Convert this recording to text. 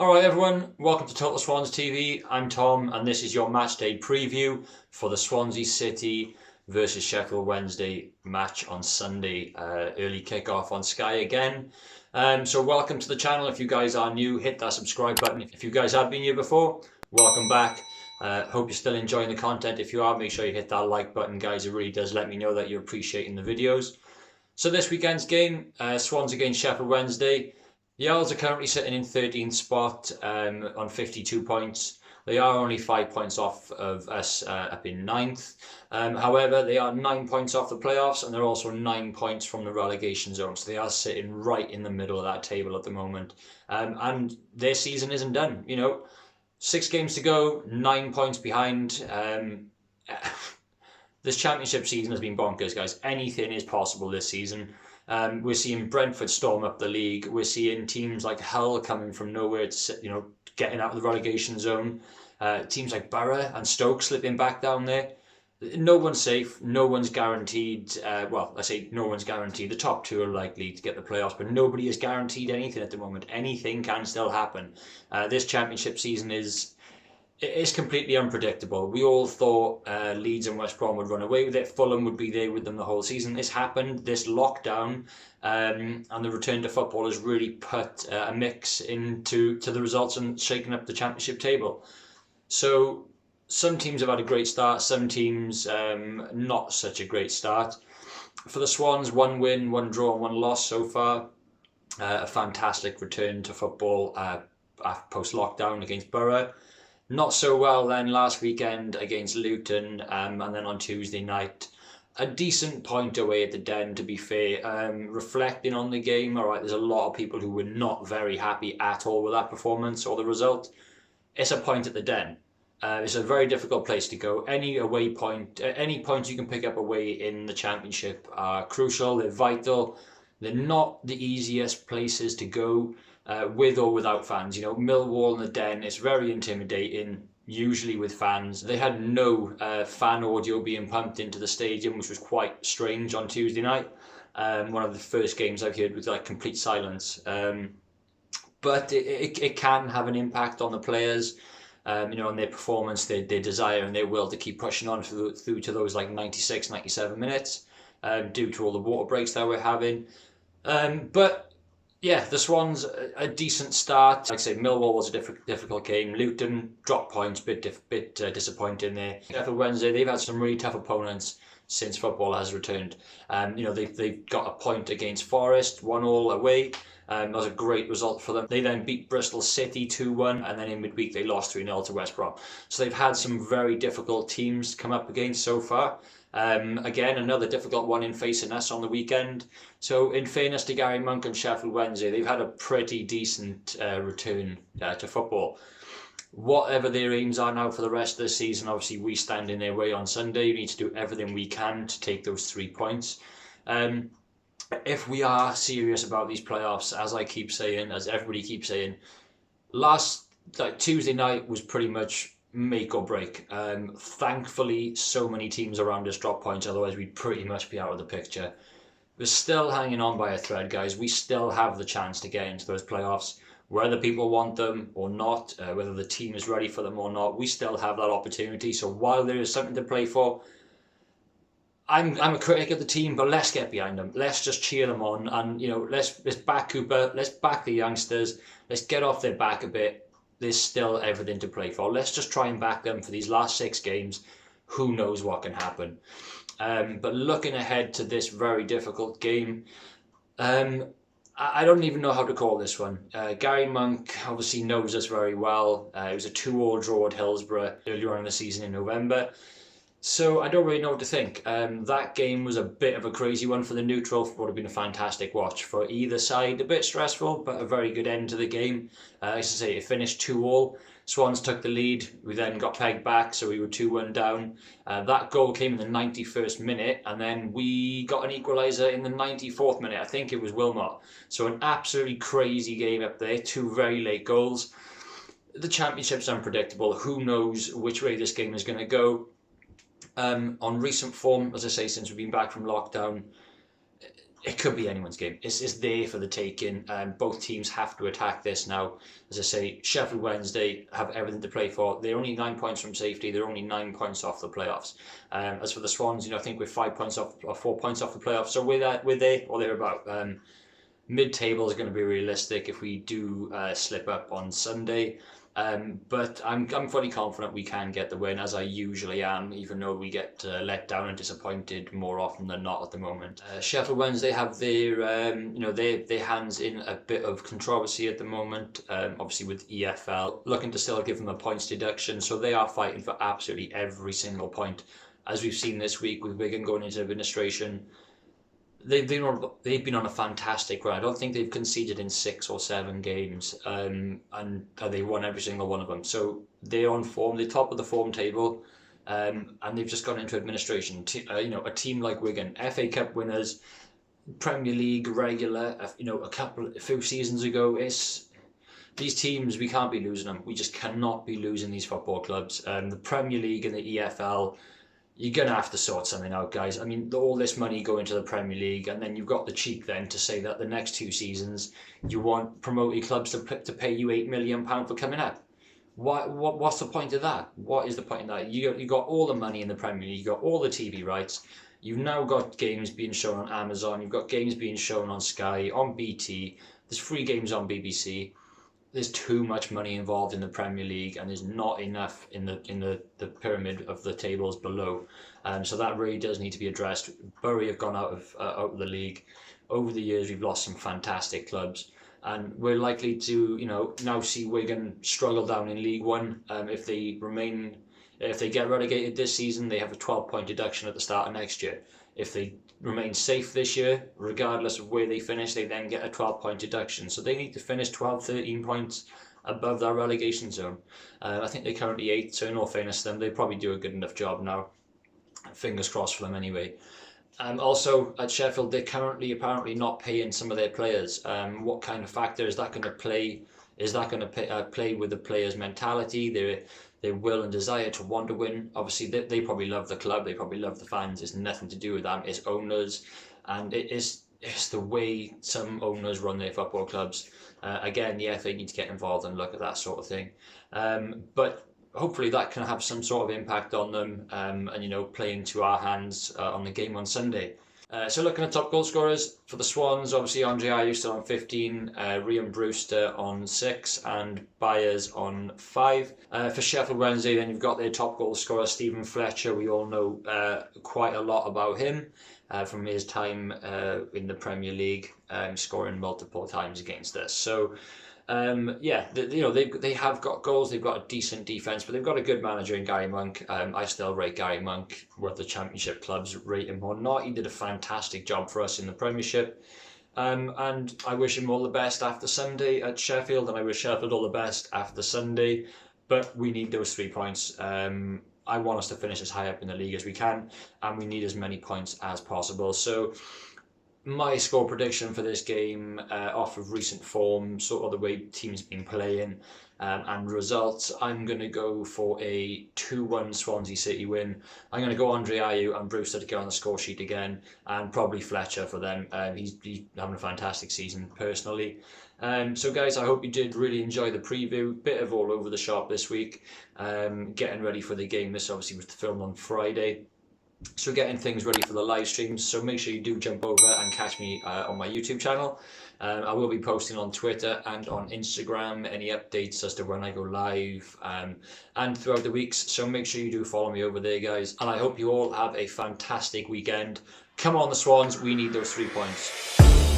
Alright everyone, welcome to Total Swans TV. I'm Tom and this is your match day preview for the Swansea City versus Sheffield Wednesday match on Sunday. Early kickoff on Sky again. So welcome to the channel. If you guys are new, hit that subscribe button. If you guys have been here before, welcome back. Hope you're still enjoying the content. If you are, make sure you hit that like button, guys. It really does let me know that you're appreciating the videos. So this weekend's game, Swans against Sheffield Wednesday. The Owls are currently sitting in 13th spot on 52 points. They are only 5 points off of us up in 9th. However, they are 9 points off the playoffs and they're also 9 points from the relegation zone. So they are sitting right in the middle of that table at the moment. And their season isn't done. 6 games to go, 9 points behind. This championship season has been bonkers, guys. Anything is possible this season. We're seeing Brentford storm up the league. We're seeing teams like Hull coming from nowhere to, getting out of the relegation zone. Teams like Borough and Stoke slipping back down there. No one's safe. No one's guaranteed. Well, I say no one's guaranteed. The top two are likely to get the playoffs, but nobody is guaranteed anything at the moment. Anything can still happen. This championship season it's completely unpredictable. We all thought Leeds and West Brom would run away with it. Fulham would be there with them the whole season. This happened, this lockdown, and the return to football has really put a mix into the results and shaken up the championship table. So some teams have had a great start, some teams not such a great start. For the Swans, 1 win, 1 draw, 1 loss so far. A fantastic return to football post-lockdown against Borough. Not so well then last weekend against Luton, and then on Tuesday night, a decent point away at the Den, to be fair. Reflecting on the game, alright, there's a lot of people who were not very happy at all with that performance or the result. It's a point at the Den. It's a very difficult place to go. Any away point, any points you can pick up away in the championship are crucial, they're vital. They're not the easiest places to go. With or without fans. Millwall and the Den, it's very intimidating, usually with fans. They had no fan audio being pumped into the stadium, which was quite strange on Tuesday night. One of the first games I've heard with complete silence. But it can have an impact on the players, on their performance, their desire and their will to keep pushing on through to those 96, 97 minutes, due to all the water breaks that we're having. But yeah, the Swans, a decent start. Like I say, Millwall was a difficult game. Luton dropped points, bit disappointing there. Sheffield Wednesday, they've had some really tough opponents since football has returned. They've got a point against Forest, 1-1 away. That was a great result for them. They then beat Bristol City 2-1, and then in midweek they lost 3-0 to West Brom. So they've had some very difficult teams come up against so far. Again, another difficult one in facing us on the weekend. So in fairness to Gary Monk and Sheffield Wednesday, they've had a pretty decent return to football. Whatever their aims are now for the rest of the season, obviously we stand in their way on Sunday. We need to do everything we can to take those 3 points. If we are serious about these playoffs, as I keep saying, as everybody keeps saying, Tuesday night was pretty much make or break. Thankfully, so many teams around us drop points, otherwise we'd pretty much be out of the picture. We're still hanging on by a thread, guys. We still have the chance to get into those playoffs, whether people want them or not, whether the team is ready for them or not. We still have that opportunity. So while there is something to play for, I'm a critic of the team, but let's get behind them. Let's just cheer them on, and let's back Cooper. Let's back the youngsters. Let's get off their back a bit. There's still everything to play for. Let's just try and back them for these last 6 games. Who knows what can happen? But looking ahead to this very difficult game, I don't even know how to call this one. Gary Monk obviously knows us very well. It was a 2-2 draw at Hillsborough earlier on in the season in November. So I don't really know what to think. That game was a bit of a crazy one for the neutral. It would have been a fantastic watch for either side. A bit stressful, but a very good end to the game. As I say, it finished 2-2. Swans took the lead. We then got pegged back, so we were 2-1 down. That goal came in the 91st minute, and then we got an equaliser in the 94th minute. I think it was Wilmot. So an absolutely crazy game up there. 2 very late goals. The championship's unpredictable. Who knows which way this game is going to go? On recent form, as I say, since we've been back from lockdown, it could be anyone's game. It's there for the taking. Both teams have to attack this now. As I say, Sheffield Wednesday have everything to play for. They're only 9 points from safety. They're only 9 points off the playoffs. As for the Swans, I think we're 5 points off or 4 points off the playoffs. So we're there or thereabout. Mid-table is going to be realistic if we do slip up on Sunday. But I'm fully confident we can get the win, as I usually am, even though we get let down and disappointed more often than not at the moment. Sheffield Wednesday have their hands in a bit of controversy at the moment, obviously with EFL looking to still give them a points deduction, so they are fighting for absolutely every single point. As we've seen this week with Wigan going into administration, they've been on a fantastic run. I don't think they've conceded in 6 or 7 games, and they won every single one of them. So they're on form. They're top of the form table, and they've just gone into administration. A team like Wigan, FA Cup winners, Premier League regular. A few seasons ago, these teams, we can't be losing them. We just cannot be losing these football clubs. The Premier League and the EFL, you're going to have to sort something out, guys. I mean, all this money going to the Premier League, and then you've got the cheek then to say that the next 2 seasons you want promoted clubs to pay you £8 million for coming up. What's the point of that? What is the point of that? You got all the money in the Premier League, you got all the TV rights, you've now got games being shown on Amazon, you've got games being shown on Sky, on BT, there's free games on BBC. There's too much money involved in the Premier League, and there's not enough in the pyramid of the tables below. So that really does need to be addressed. Bury have gone out of the league. Over the years, we've lost some fantastic clubs, and we're likely to now see Wigan struggle down in League One. If they get relegated this season, they have a 12-point deduction at the start of next year. If they remain safe this year, regardless of where they finish, they then get a 12-point deduction. So they need to finish 12, 13 points above that relegation zone. I think they're currently 8th, so in all fairness to them, they probably do a good enough job now. Fingers crossed for them anyway. Also, at Sheffield, they're currently apparently not paying some of their players. What kind of factor is that going to play? Is that going to play with the players' mentality, their will and desire to want to win? Obviously, they probably love the club, they probably love the fans. It's nothing to do with them. It's owners, and it's the way some owners run their football clubs. Again, the FA need to get involved and look at that sort of thing. But hopefully that can have some sort of impact on them, and play into our hands on the game on Sunday. So looking at top goal scorers for the Swans, obviously Andre Ayew still on 15, Rhian Brewster on 6, and Byers on 5. For Sheffield Wednesday, then you've got their top goal scorer, Stephen Fletcher. We all know quite a lot about him from his time in the Premier League, scoring multiple times against us. So they have got goals, they've got a decent defence, but they've got a good manager in Gary Monk. I still rate Gary Monk, whether the Championship clubs rate him or not. He did a fantastic job for us in the Premiership. And I wish him all the best after Sunday at Sheffield, and I wish Sheffield all the best after Sunday. But we need those 3 points. I want us to finish as high up in the league as we can, and we need as many points as possible. So my score prediction for this game, off of recent form, sort of the way teams been playing, and results, I'm going to go for a 2-1 Swansea City win. I'm going to go Andre Ayew and Brewster to get on the score sheet again, and probably Fletcher for them. He's having a fantastic season personally. So guys, I hope you did really enjoy the preview. Bit of all over the shop this week. Getting ready for the game. This obviously was filmed on Friday. So getting things ready for the live streams, so make sure you do jump over and catch me on my YouTube channel. I will be posting on Twitter and on Instagram any updates as to when I go live, and throughout the weeks, so make sure you do follow me over there, guys, and I hope you all have a fantastic weekend. Come on the Swans, we need those 3 points.